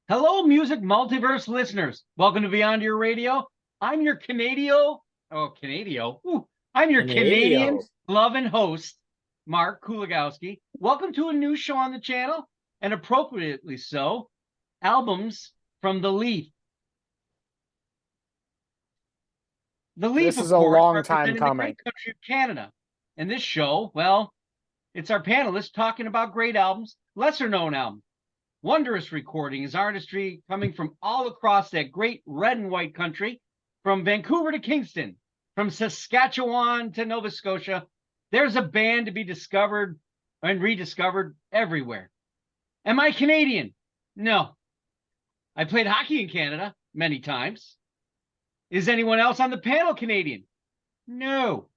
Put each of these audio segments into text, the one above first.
Hello, music multiverse listeners. Welcome to Beyond Your Radio. I'm your I'm your Canadian Canadio. loving host, Mark Kulagowski. Welcome to a new show on the channel, and appropriately so, albums from the Leaf. The Leaf, This of is a course, long time representing the coming. great country of Canada. And this show, well, it's our panelists talking about great albums, lesser known albums. Wondrous recording is artistry coming from all across that great red and white country, from Vancouver to Kingston, from Saskatchewan to Nova Scotia. There's a band to be discovered and rediscovered everywhere. Am I Canadian? No. I played hockey in Canada many times. Is anyone else on the panel Canadian? No.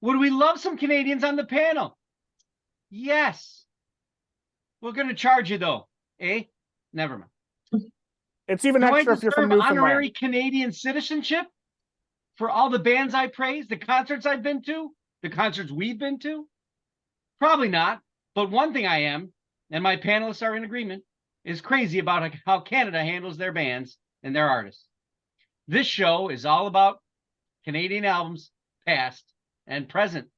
Would we love some Canadians on the panel? Yes. We're going to charge you, though. Eh? Never mind. It's even Do I extra if you're from deserve Newfoundland. honorary Canadian citizenship for all the bands I praise, the concerts I've been to, the concerts we've been to? Probably not. But one thing I am, and my panelists are in agreement, is crazy about how Canada handles their bands and their artists. This show is all about Canadian albums, past and present,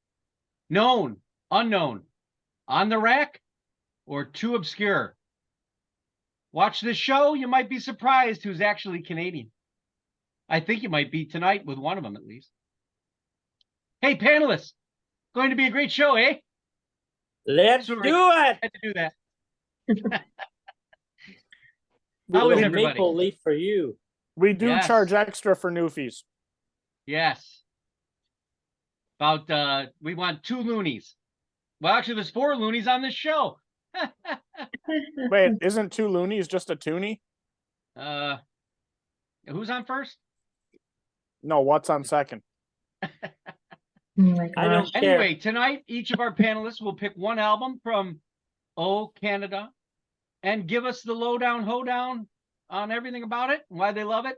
known, unknown, on the rack, or too obscure. Watch this show, you might be surprised who's actually Canadian. I think you might be tonight with one of them at least. Hey, panelists, going to be a great show, eh? Let's Sorry, do it. I had to do that. How Little is everybody? maple leaf for you. We do Yes. charge extra for newfies. Yes. We want 2 loonies. Well, actually, there's 4 loonies on this show. Wait, isn't 2 loonies just a toonie? Who's on first? No, what's on second? Oh my I don't gosh. care. Anyway, tonight, each of our panelists will pick one album from Canada and give us the lowdown, hoedown on everything about it, why they love it,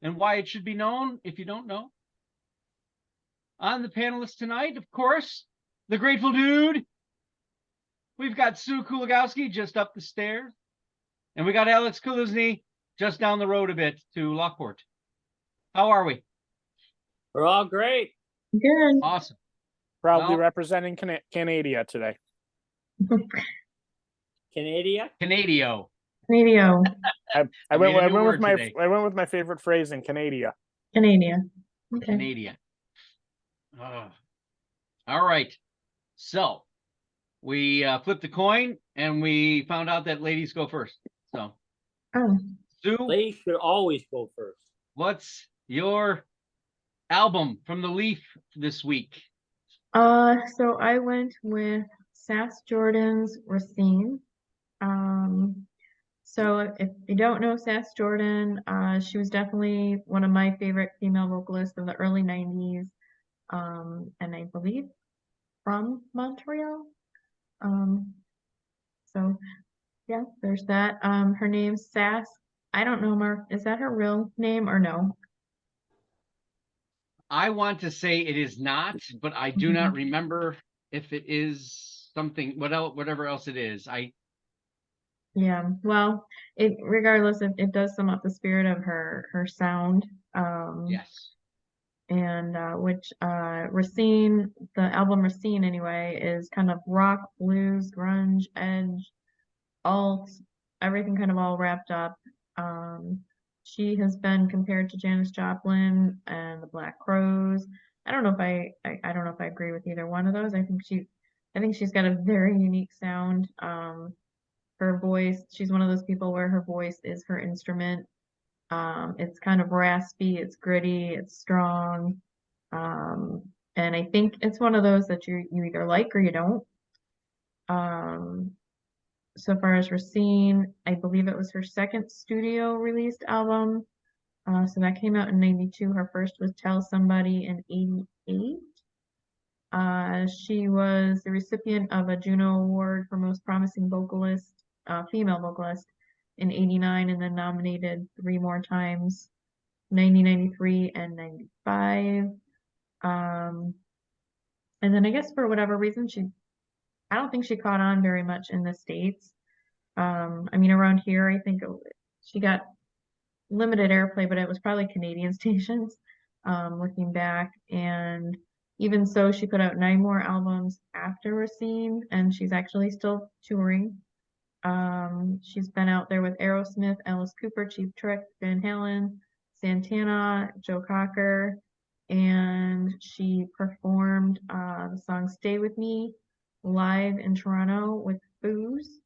and why it should be known if you don't know. On the panelists tonight, of course, the Grateful Dude. We've got Sue Kulagowski just up the stairs. And we got Alex Kulizny just down the road a bit to Lockport. How are we? We're all great. Good. Awesome. Proudly Well- representing Canada today. Canadia. Canadio. Canadio. I made went a new with word today. with my favorite phrase in Canada. Canada. Okay. Canadian. All right. So we flipped the coin and we found out that ladies go first. So, Oh, Sue, Ladies should always go first. what's your album from the Leaf this week? so I went with Sass Jordan's Racine. So if you don't know Sass Jordan, she was definitely one of my favorite female vocalists of the early 90s. And I believe from Montreal. So yeah, there's that. Her name's Sass. I don't know, Mark, is that her real name or no? I want to say it is not, but I do not remember if it is something, whatever else it is. Yeah, well, regardless, it does sum up the spirit of her sound. Yes. And which Racine, the album Racine anyway, is kind of rock, blues, grunge, edge, alt, everything kind of all wrapped up. She has been compared to Janis Joplin and the Black Crowes. I don't know if I don't know if I agree with either one of those. I think she's got a very unique sound. Her voice, she's one of those people where her voice is her instrument. It's kind of raspy, it's gritty, it's strong. And I think it's one of those that you either like or you don't. So far as Racine, I believe it was her second studio released album. So that came out in 92. Her first was Tell Somebody in 88. She was the recipient of a Juno Award for Most Promising Vocalist, female vocalist in 89, and then nominated 3 more times, 90, 93, and 95. And then I guess for whatever reason, I don't think she caught on very much in the States. I mean, around here, I think she got limited airplay, but it was probably Canadian stations, looking back. And even so, she put out 9 more albums after Racine, and she's actually still touring. She's been out there with Aerosmith, Alice Cooper, Cheap Trick, Van Halen, Santana, Joe Cocker, and she performed the song Stay With Me live in Toronto with Booze.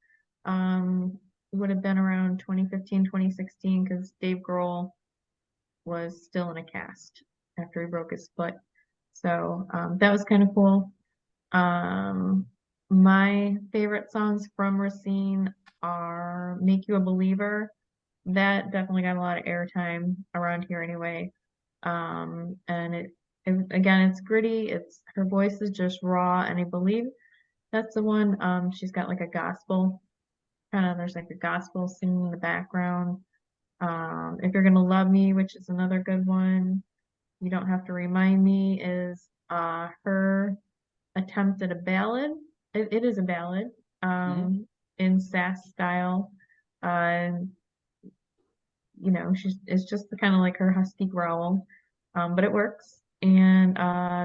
It would have been around 2015, 2016, because Dave Grohl was still in a cast after he broke his foot. So that was kind of cool. My favorite songs from Racine are Make You a Believer. That definitely got a lot of airtime around here anyway. And it again, it's gritty. It's her voice is just raw, and I believe that's the one. She's got like a gospel kind of. There's like a gospel singing in the background. If You're Gonna Love Me, which is another good one. You Don't Have to Remind Me is her attempt at a ballad. It is a ballad in sass style. You know, it's just kind of like her husky growl, but it works. And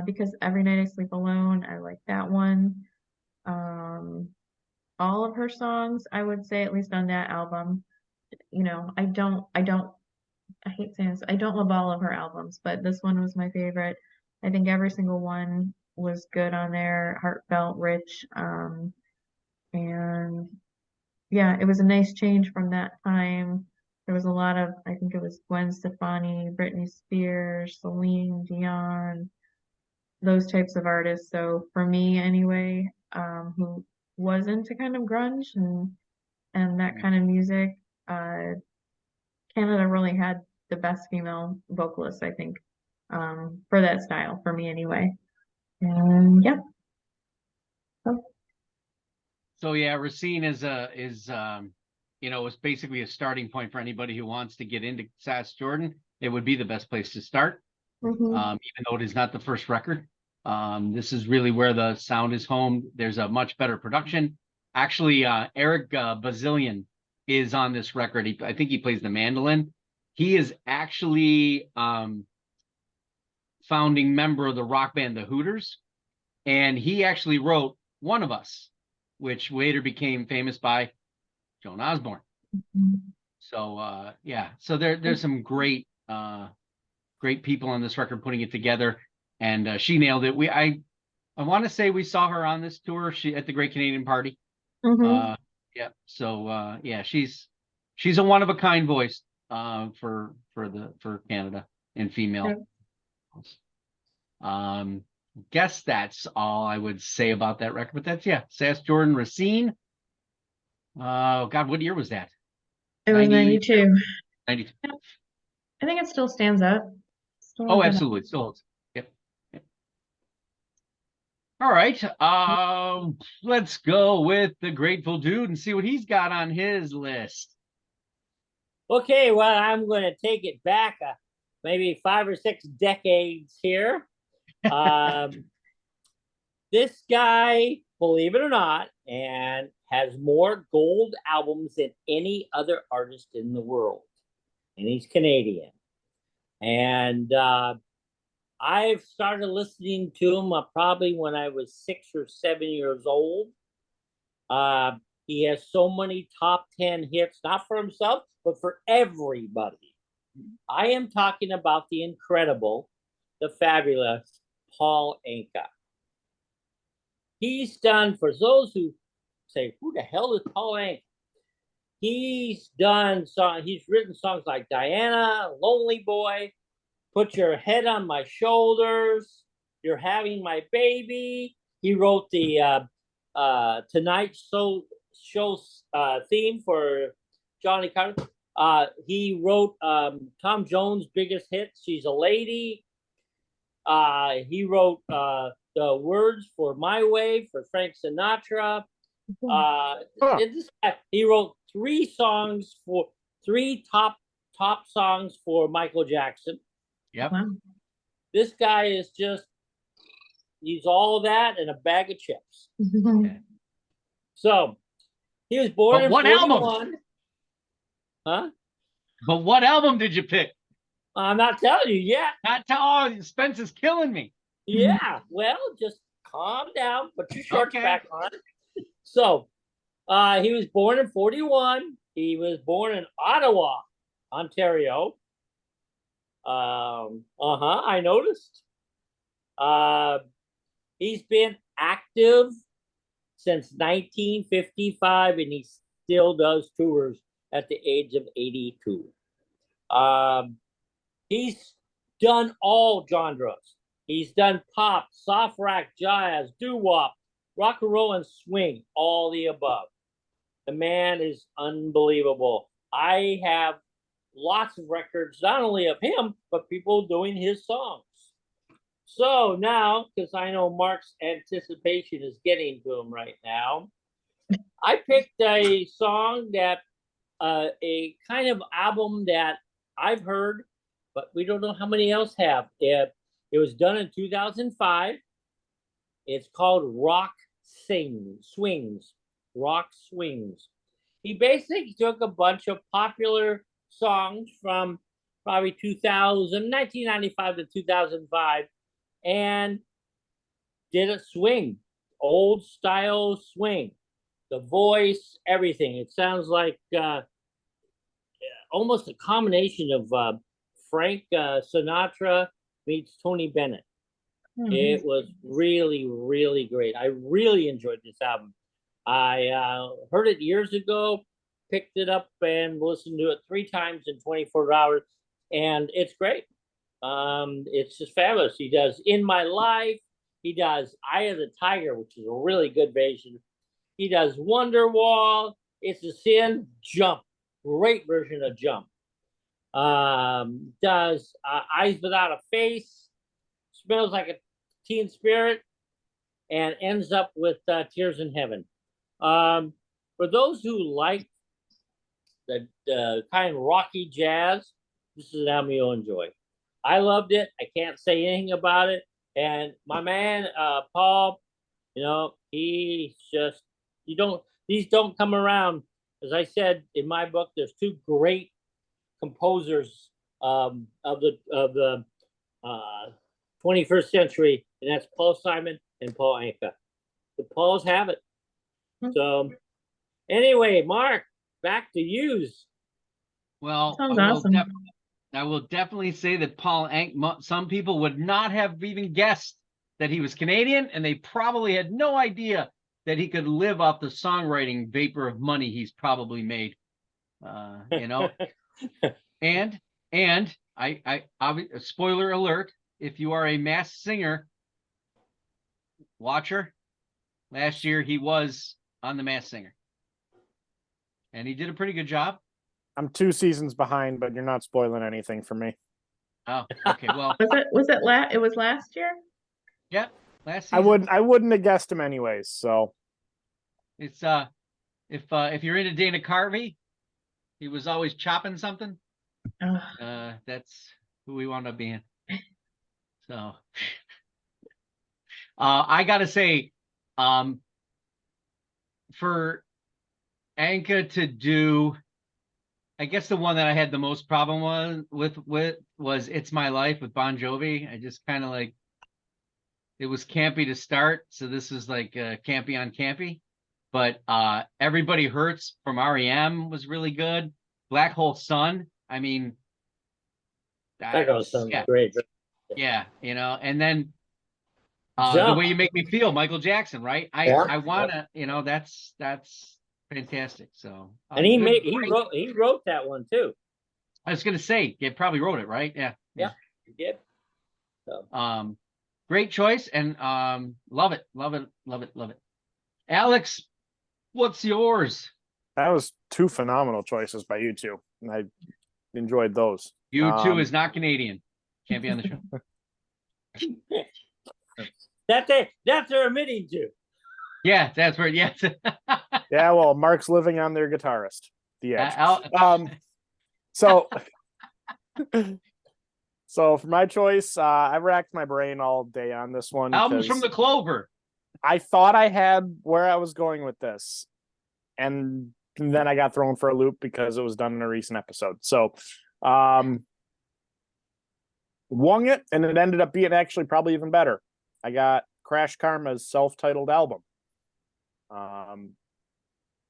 Because Every Night I Sleep Alone, I like that one. All of her songs, I would say, at least on that album, you know, I hate saying this, I don't love all of her albums, but this one was my favorite. I think every single one was good on there, heartfelt, rich, and yeah, it was a nice change from that time. There was a lot of, I think it was Gwen Stefani, Britney Spears, Celine Dion, those types of artists. So for me anyway, who was into kind of grunge and that kind of music, Canada really had the best female vocalists, I think, for that style, for me anyway. And yeah. So yeah, Racine is you know, it's basically a starting point for anybody who wants to get into Sass Jordan. It would be the best place to start, even though it is not the first record. This is really where the sound is home. There's a much better production. Actually, Eric Bazillion is on this record. I think he plays the mandolin. He is actually founding member of the rock band The Hooters, and he actually wrote One of Us, which later became famous by Joan Osborne. So yeah, so there's some great people on this record putting it together, and she nailed it. I want to say we saw her on this tour. She at the Great Canadian Party. Yeah. So yeah, she's a one of a kind voice for Canada and female. Guess that's all I would say about that record. But that's Sass Jordan, Racine. Oh God, what year was that? It was 92. 92. I think it still stands up. Oh, absolutely. Still holds. Yep. All right. Let's go with the Grateful Dude and see what he's got on his list. Okay, well, I'm going to take it back maybe 5 or 6 decades here. This guy, believe it or not, and has more gold albums than any other artist in the world. And he's Canadian. And I've started listening to him probably when I was 6 or 7 years old. He has so many top 10 hits, not for himself, but for everybody. I am talking about the incredible, the fabulous Paul Anka. He's done, for those who say, who the hell is Paul Anka? He's written songs like Diana, Lonely Boy, Put Your Head on My Shoulders, You're Having My Baby. He wrote the Tonight Show theme for Johnny Carson. He wrote Tom Jones' biggest hit, She's a Lady. He wrote the words for My Way for Frank Sinatra. He wrote 3 top songs for Michael Jackson. Yep. Wow. This guy is he's all that and a bag of chips. Okay. So he was born in one 41. album. Huh? But what album did you pick? I'm not telling you yet. Not to oh, Spence is killing me. Yeah, well, just calm down. Put your shorts Okay. back on. So, he was born in 41. He was born in Ottawa, Ontario. I noticed. He's been active since 1955, and he still does tours at the age of 82. He's done all genres. He's done pop, soft rock, jazz, doo-wop, rock and roll, and swing, all the above. The man is unbelievable. I have lots of records, not only of him, but people doing his songs. So now, because I know Mark's anticipation is getting to him right now, I picked a song that, a kind of album that I've heard, but we don't know how many else have. It was done in 2005. It's called Rock Swings. Rock Swings. He basically took a bunch of popular songs from probably 1995 to 2005, and did a swing, old style swing. The voice, everything. It sounds like almost a combination of Frank Sinatra meets Tony Bennett. It was really, really great. I really enjoyed this album. I heard it years ago, picked it up and listened to it 3 times in 24 hours, and it's great. It's just fabulous. He does In My Life. He does Eye of the Tiger, which is a really good version. He does Wonderwall. It's a Sin, Jump. Great version of Jump. Does Eyes Without a Face. Smells Like a Teen Spirit. And ends up with Tears in Heaven. For those who like the kind of rocky jazz, this is an album you'll enjoy. I loved it. I can't say anything about it. And my man, Paul, he's just, these don't come around. As I said in my book, there's 2 great composers of the 21st century, and that's Paul Simon and Paul Anka. The Pauls have it. So anyway, Mark, back to yous. Well, Sounds awesome. I will definitely say that Paul Anka, some people would not have even guessed that he was Canadian, and they probably had no idea that he could live off the songwriting vapor of money he's probably made. And I spoiler alert, if you are a Masked Singer watcher, last year he was on the Masked Singer, and he did a pretty good job. I'm 2 seasons behind, but you're not spoiling anything for me. Oh, okay. Well, it was last year? yeah, last season. I wouldn't have guessed him anyways. So it's if you're into Dana Carvey, he was always chopping something. That's who we wound up being. So I gotta say, for Anka to do, I guess the one that I had the most problem with was It's My Life with Bon Jovi. I just kind of like, it was campy to start, so this is like campy on campy. But Everybody Hurts from REM was really good. Black Hole Sun, I mean, Black Hole Sun, great. Yeah, and then The Way You Make Me Feel, Michael Jackson, right? I wanna, that's fantastic. So and he wrote that one too. I was gonna say, you probably wrote it, right? Yeah, he did. So. Great choice, and love it. Alex, what's yours? that was 2 phenomenal choices by you 2. And I enjoyed those. U2 is not Canadian. Can't be on the show. That's they're admitting to. Yeah, that's right. Yes. Yeah, well, Mark's living on their guitarist. The edge. So for my choice, I racked my brain all day on this one. Albums from the Clover. I thought I had where I was going with this, and And then I got thrown for a loop because it was done in a recent episode. So wung it, and it ended up being actually probably even better. I got Crash Karma's self-titled album.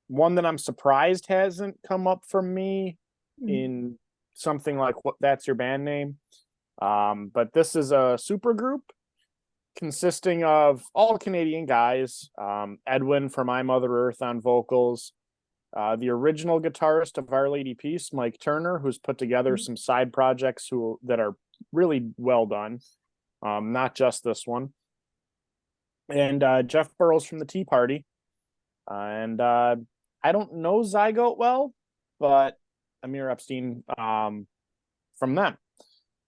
One that I'm surprised hasn't come up for me in something like What That's Your Band Name. But this is a super group consisting of all Canadian guys. Edwin from I Mother Earth on vocals. The original guitarist of Our Lady Peace, Mike Turner, who's put together some side projects that are really well done. Not just this one. And Jeff Burrows from the Tea Party. And I don't know Zygote well, but Amir Epstein from them.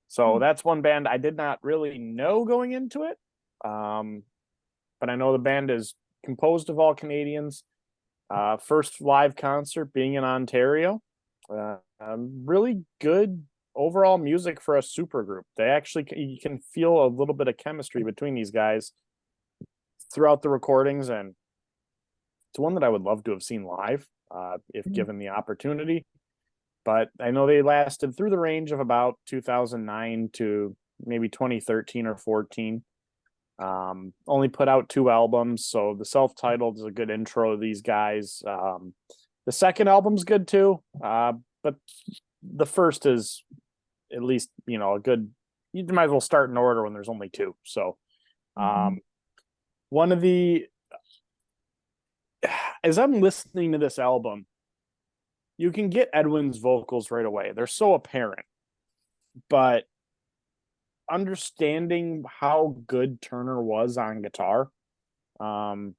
So that's one band I did not really know going into it. But I know the band is composed of all Canadians. First live concert being in Ontario. Really good overall music for a super group. You can feel a little bit of chemistry between these guys throughout the recordings, and it's one that I would love to have seen live if given the opportunity. But I know they lasted through the range of about 2009 to maybe 2013 or 14. Only put out 2 albums, so the self-titled is a good intro to these guys. The second album's good too, but the first is at least, a good. You might as well start in order when there's only 2. So, one of the, as I'm listening to this album, you can get Edwin's vocals right away. They're so apparent, but understanding how good Turner was on guitar, and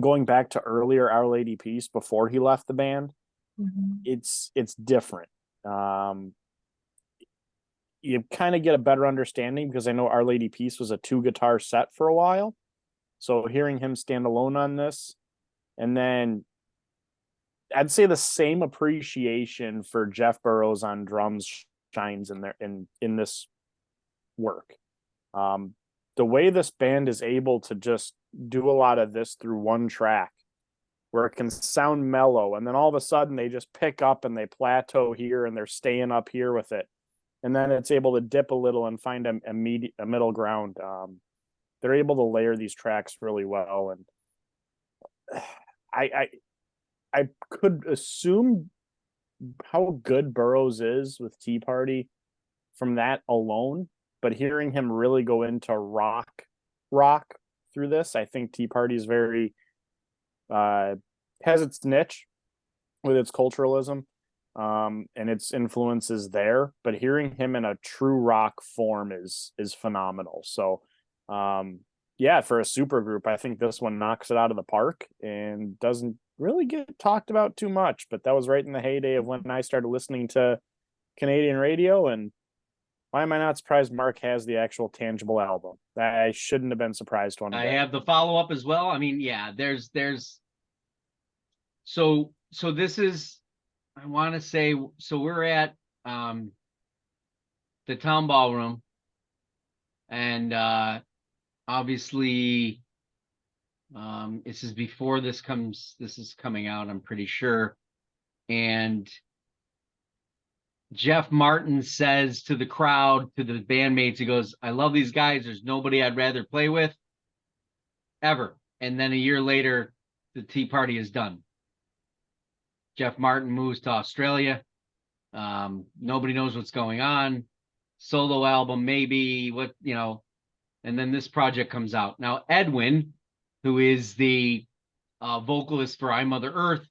going back to earlier Our Lady Peace before he left the band, it's different. You kind of get a better understanding because I know Our Lady Peace was a 2-guitar set for a while. So hearing him stand alone on this, and then I'd say the same appreciation for Jeff Burrows on drums shines in this work. The way this band is able to just do a lot of this through one track, where it can sound mellow, and then all of a sudden they just pick up and they plateau here and they're staying up here with it, and then it's able to dip a little and find a middle ground. They're able to layer these tracks really well, and I could assume how good Burrows is with Tea Party from that alone, but hearing him really go into rock through this, I think Tea Party is very has its niche with its culturalism, and its influences there, but hearing him in a true rock form is phenomenal. So yeah, for a super group, I think this one knocks it out of the park and doesn't really get talked about too much, but that was right in the heyday of when I started listening to Canadian radio, and why am I not surprised Mark has the actual tangible album? I shouldn't have been surprised one. I have the follow-up as well. I mean, yeah, there's so this is, I want to say, so we're at the town ballroom, and obviously this is before this is coming out, I'm pretty sure. And Jeff Martin says to the crowd, to the bandmates, he goes, "I love these guys. There's nobody I'd rather play with ever." And then a year later, the Tea Party is done. Jeff Martin moves to Australia. Nobody knows what's going on. Solo album, maybe, and then this project comes out. Now, Edwin, who is the vocalist for I Mother Earth,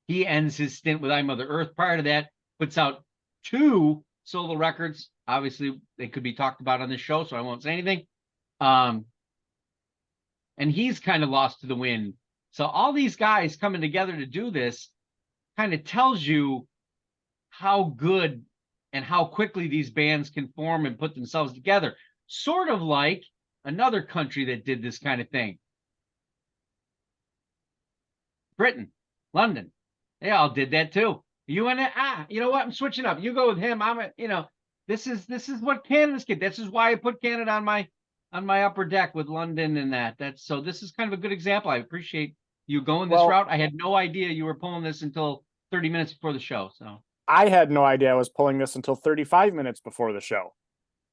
he ends his stint with I Mother Earth. Prior to that, puts out 2 solo records. Obviously, they could be talked about on this show, so I won't say anything. And he's kind of lost to the wind. So all these guys coming together to do this kind of tells you how good and how quickly these bands can form and put themselves together. Sort of like another country that did this kind of thing. Britain, London, they all did that too. You and you know what? I'm switching up. You go with him. This is what Canada's get. This is why I put Canada on my upper deck with London and that. This is kind of a good example. I appreciate You going this Well- route? I had no idea you were pulling this until 30 minutes before the show. So I had no idea I was pulling this until 35 minutes before the show.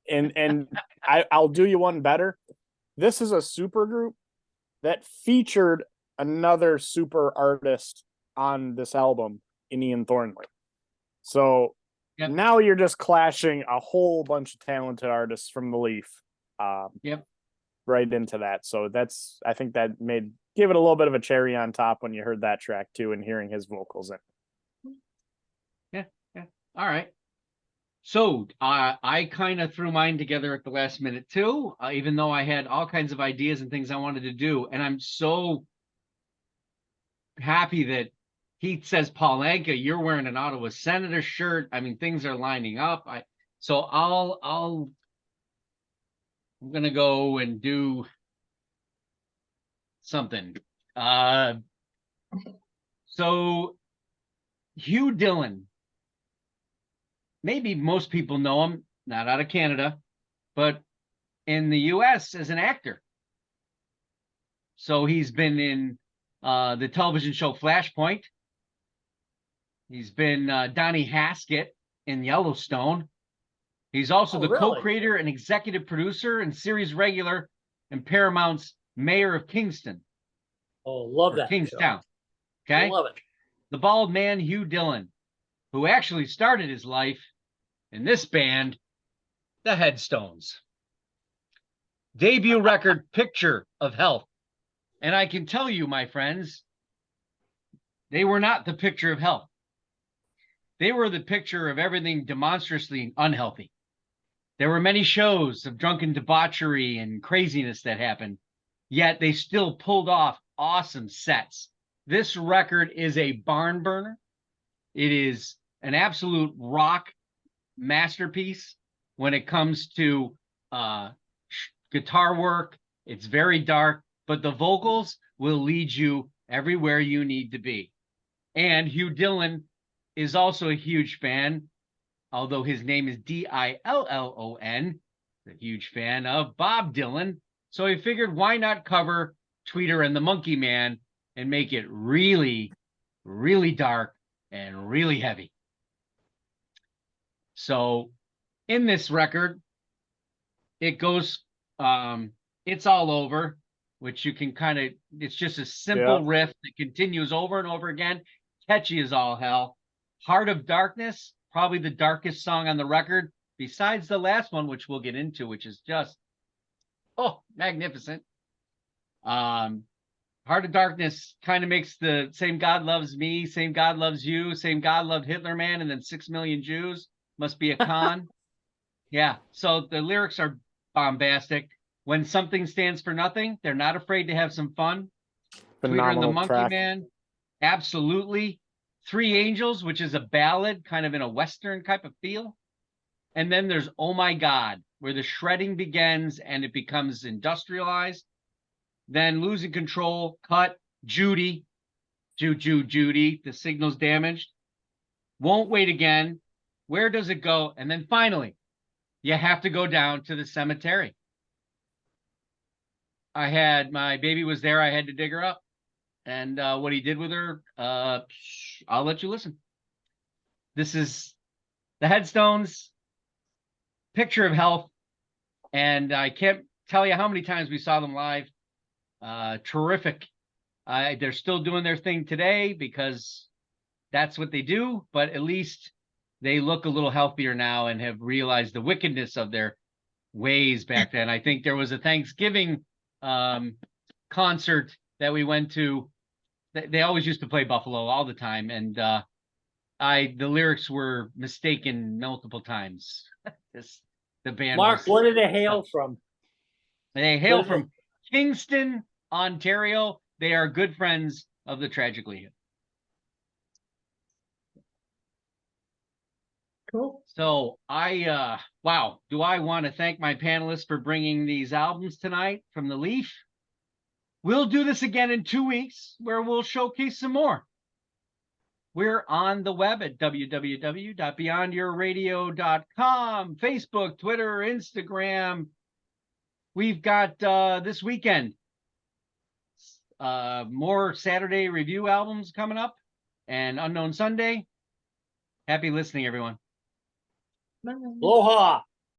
And I'll do you one better. This is a super group that featured another super artist on this album in Ian Thornley. So Yep. now you're just clashing a whole bunch of talented artists from the Leaf. Yep. Right into that. So I think that give it a little bit of a cherry on top when you heard that track too and hearing his vocals in. Yeah. All right. So I kind of threw mine together at the last minute too, even though I had all kinds of ideas and things I wanted to do. And I'm so happy that he says, Paul Anka, you're wearing an Ottawa Senator shirt. I mean, things are lining up. I'm gonna go and do something. So Hugh Dillon, maybe most people know him, not out of Canada, but in the US as an actor. So he's been in the television show Flashpoint. He's been Donnie Haskett in Yellowstone. He's also the really? co-creator and executive producer and series regular in Paramount's Mayor of Kingston. Oh, love or that Kingstown. show. Okay. Love it. The bald man, Hugh Dillon, who actually started his life in this band, the Headstones. Debut record, Picture of Health. And I can tell you, my friends, they were not the picture of health. They were the picture of everything demonstrously unhealthy. There were many shows of drunken debauchery and craziness that happened, yet they still pulled off awesome sets. This record is a barn burner. It is an absolute rock masterpiece when it comes to guitar work. It's very dark, but the vocals will lead you everywhere you need to be. And Hugh Dillon is also a huge fan, although his name is Dillon, a huge fan of Bob Dylan. So he figured, why not cover Tweeter and the Monkey Man and make it really, really dark and really heavy. So in this record, it goes, It's All Over, which you can kind of, it's just a simple riff that continues over and over again. Catchy as all hell. Heart of Darkness, probably the darkest song on the record, besides the last one, which we'll get into, which is just, magnificent. Heart of Darkness kind of makes the same God loves me, same God loves you, same God loved Hitler man, and then 6 million Jews. Must be a con. Yeah. So the lyrics are bombastic. When something stands for nothing, they're not afraid to have some fun. Tweeter and the Monkey track. Man, absolutely. Three Angels, which is a ballad, kind of in a Western type of feel. And then there's Oh My God, where the shredding begins and it becomes industrialized. Then Losing Control, Cut, Judy, Judy, the signal's damaged. Won't Wait Again, Where Does It Go? And then finally, you have to go down to the cemetery. My baby was there, I had to dig her up. And what he did with her, I'll let you listen. This is the Headstones, Picture of Health, and I can't tell you how many times we saw them live. Terrific. They're still doing their thing today because that's what they do, but at least they look a little healthier now and have realized the wickedness of their ways back then. I think there was a Thanksgiving concert that we went to. They always used to play Buffalo all the time, and the lyrics were mistaken multiple times. The band. Mark, where did they hail from? They hail from Kingston, Ontario. They are good friends of the Tragically Hip. Cool. So wow, do I want to thank my panelists for bringing these albums tonight from the Leaf. We'll do this again in 2 weeks where we'll showcase some more. We're on the web at www.beyondyourradio.com, Facebook, Twitter, Instagram. We've got this weekend more Saturday review albums coming up and Unknown Sunday. Happy listening, everyone. Bye. Aloha.